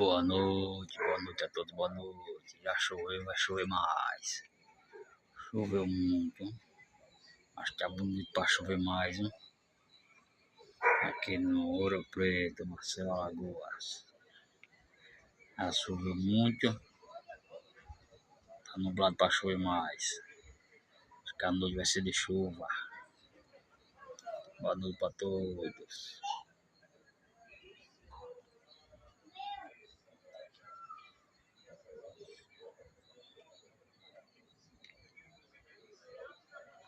boa noite a todos, boa noite. Já choveu, vai chover mais. Choveu muito. Acho que tá bonito pra chover mais, hein? Aqui no Ouro Preto, Marcelo Alagoas. Já choveu muito. Tá nublado pra chover mais. Acho que a noite vai ser de chuva. Boa noite pra todos.